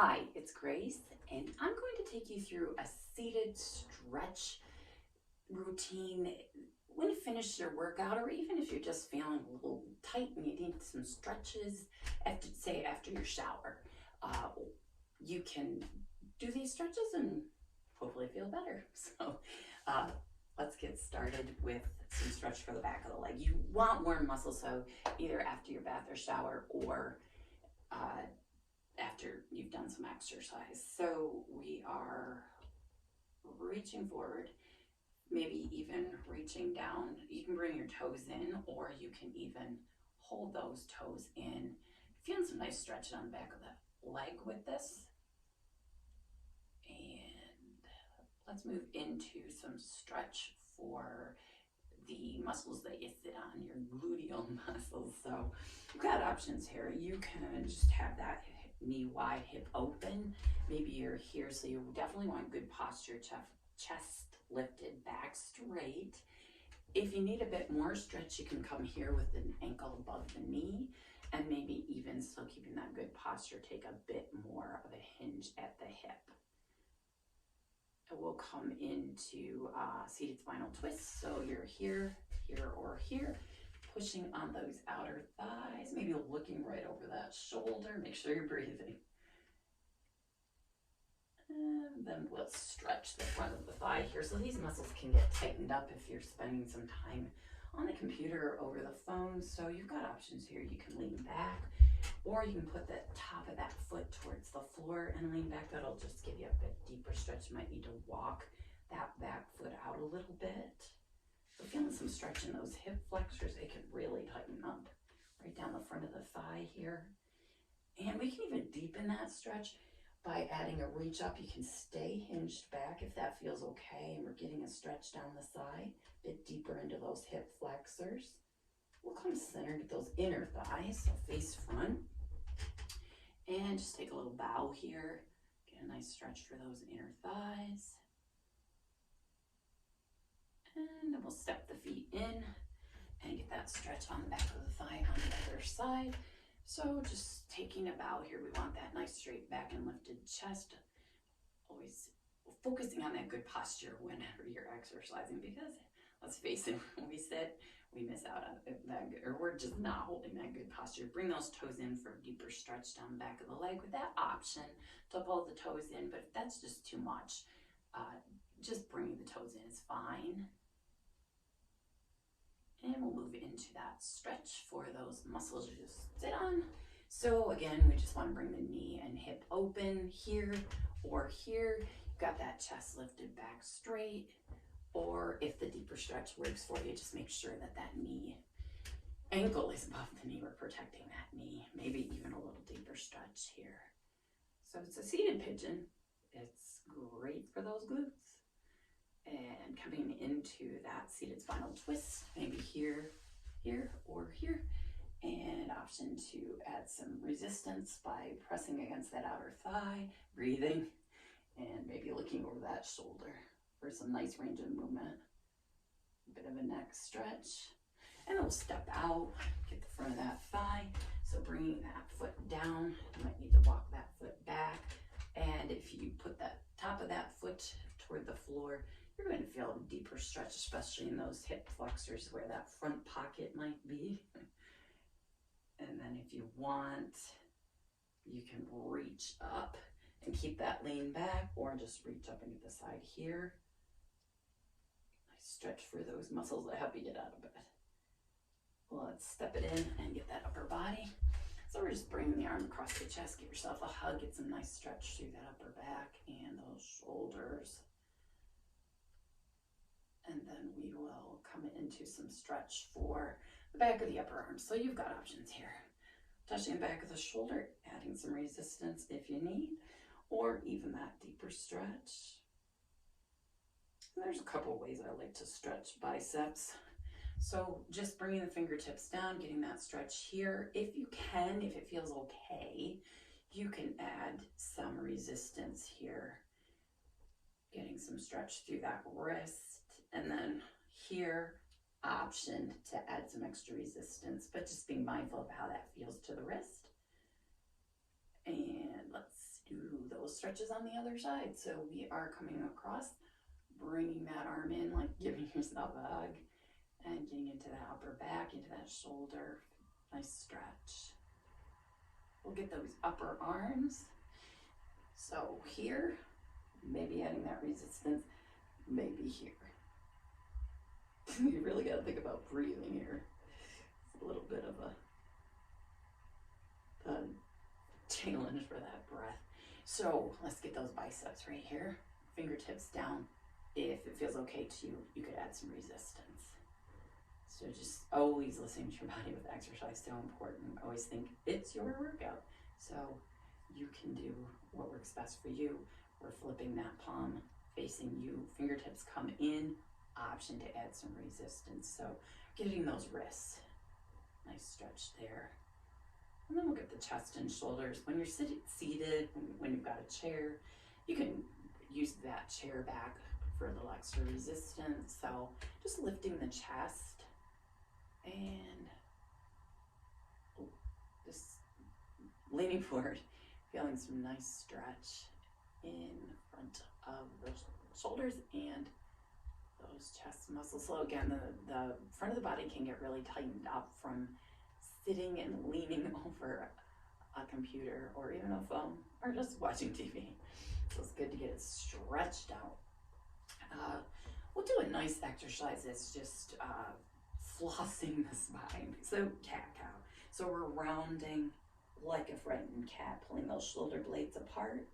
Hi, it's Grace, and I'm going to take you through a seated stretch routine when you finish your workout, or even if you're just feeling a little tight and you need some stretches after, say, after your shower. Uh, you can do these stretches and hopefully feel better. So, uh, let's get started with some stretch for the back of the leg. You want warm muscles, so either after your bath or shower, or uh, after you've done some exercise. So we are reaching forward, maybe even reaching down. You can bring your toes in, or you can even hold those toes in. Feeling some nice stretch on the back of the leg with this. And let's move into some stretch for the muscles that you sit on, your gluteal muscles. So you've got options here. You can just have that knee wide, hip open. Maybe you're here, so you definitely want good posture, chest lifted, back straight. If you need a bit more stretch, you can come here with an ankle above the knee, and maybe even still keeping that good posture, take a bit more of a hinge at the hip. We'll come into seated spinal twist. So you're here, here, or here, pushing on those outer thighs, maybe looking right over that shoulder. Make sure you're breathing. And then let's stretch the front of the thigh here. So these muscles can get tightened up if you're spending some time on the computer or over the phone. So you've got options here. You can lean back, or you can put the top of that foot towards the floor and lean back. That'll just give you a bit deeper stretch. You might need to walk that back foot out a little bit. So feeling some stretch in those hip flexors, they can really tighten up right down the front of the thigh here. And we can even deepen that stretch by adding a reach up. You can stay hinged back if that feels okay, and we're getting a stretch down the side, a bit deeper into those hip flexors. We'll come centered with those inner thighs, so face front. And just take a little bow here. Get a nice stretch for those inner thighs. And then we'll step the feet in and get that stretch on the back of the thigh on the other side. So just taking a bow here, we want that nice straight back and lifted chest. Always focusing on that good posture whenever you're exercising, because let's face it, when we sit, we miss out on that, or we're just not holding that good posture. Bring those toes in for a deeper stretch down the back of the leg with that option to pull the toes in, but if that's just too much, just bringing the toes in is fine. And we'll move into that stretch for those muscles you just sit on. So again, we just want to bring the knee and hip open here or here. You've got that chest lifted back straight, or if the deeper stretch works for you, just make sure that that knee ankle is above the knee. We're protecting that knee, maybe even a little deeper stretch here. So it's a seated pigeon. It's great for those glutes. And coming into that seated spinal twist, maybe here, here, or here. And option to add some resistance by pressing against that outer thigh, breathing, and maybe looking over that shoulder for some nice range of movement. A bit of a neck stretch. And then we'll step out, get the front of that thigh. So bringing that foot down, you might need to walk that foot back. And if you put that top of that foot toward the floor, you're going to feel a deeper stretch, especially in those hip flexors where that front pocket might be. And then if you want, you can reach up and keep that lean back, or just reach up and get the side here. Nice stretch for those muscles that help you get out of bed. Let's step it in and get that upper body. So we're just bringing the arm across the chest, give yourself a hug, get some nice stretch through that upper back and those shoulders. And then we will come into some stretch for the back of the upper arm. So you've got options here. Touching the back of the shoulder, adding some resistance if you need, or even that deeper stretch. And there's a couple ways I like to stretch biceps. So just bringing the fingertips down, getting that stretch here. If you can, if it feels okay, you can add some resistance here. Getting some stretch through that wrist. And then here, option to add some extra resistance, but just being mindful of how that feels to the wrist. And let's do those stretches on the other side. So we are coming across, bringing that arm in, like giving yourself a hug, and getting into that upper back, into that shoulder. Nice stretch. We'll get those upper arms. So here, maybe adding that resistance, maybe here. You really got to think about breathing here. It's a little bit of a challenge for that breath. So let's get those biceps right here. Fingertips down. If it feels okay to you, you could add some resistance. So just always listening to your body with exercise, so important. Always think it's your workout. So you can do what works best for you. We're flipping that palm facing you. Fingertips come in. Option to add some resistance. So getting those wrists. Nice stretch there. And then we'll get the chest and shoulders. When you're seated, when you've got a chair, you can use that chair back for a little extra resistance. So just lifting the chest and just leaning forward, feeling some nice stretch in front of the shoulders and those chest muscles. So again, the front of the body can get really tightened up from sitting and leaning over a computer or even a phone or just watching TV. So it's good to get it stretched out. We'll do a nice exercise that's just flossing the spine. So cat-cow. So we're rounding like a frightened cat, pulling those shoulder blades apart.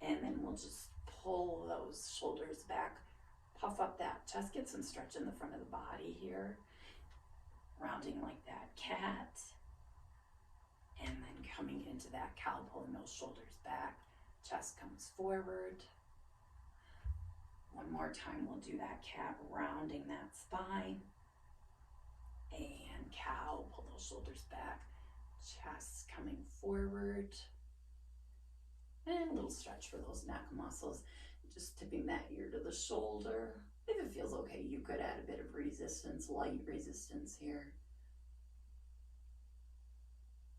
And then we'll just pull those shoulders back, puff up that chest, get some stretch in the front of the body here. Rounding like that cat. And then coming into that cow, pulling those shoulders back. Chest comes forward. One more time, we'll do that cat, rounding that spine. And cow, pull those shoulders back. Chest coming forward. And a little stretch for those neck muscles. Just tipping that ear to the shoulder. If it feels okay, you could add a bit of resistance, light resistance here.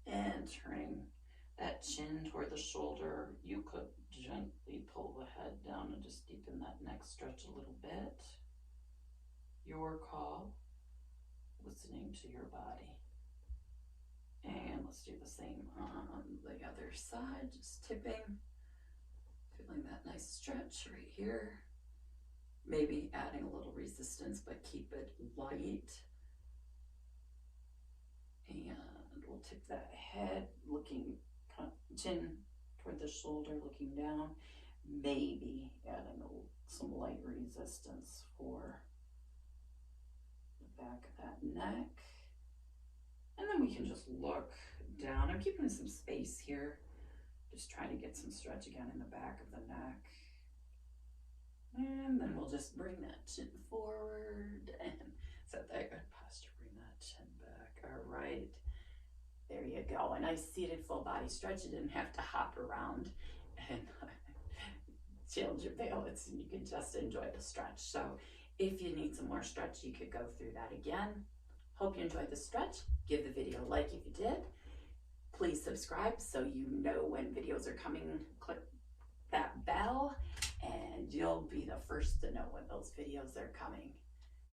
And turning that chin toward the shoulder, you could gently pull the head down and just deepen that neck stretch a little bit. Your call, listening to your body. And let's do the same on the other side, just tipping, feeling that nice stretch right here. Maybe adding a little resistance, but keep it light. And we'll tip that head, looking chin toward the shoulder, looking down. Maybe adding some light resistance for the back of that neck. And then we can just look down. I'm keeping some space here. Just trying to get some stretch again in the back of the neck. And then we'll just bring that chin forward and set that good posture. Bring that chin back. All right. There you go. A nice seated full body stretch. You didn't have to hop around and challenge your balance, and you can just enjoy the stretch. So if you need some more stretch, you could go through that again. Hope you enjoyed the stretch. Give the video a like if you did. Please subscribe so you know when videos are coming. Click that bell and you'll be the first to know when those videos are coming.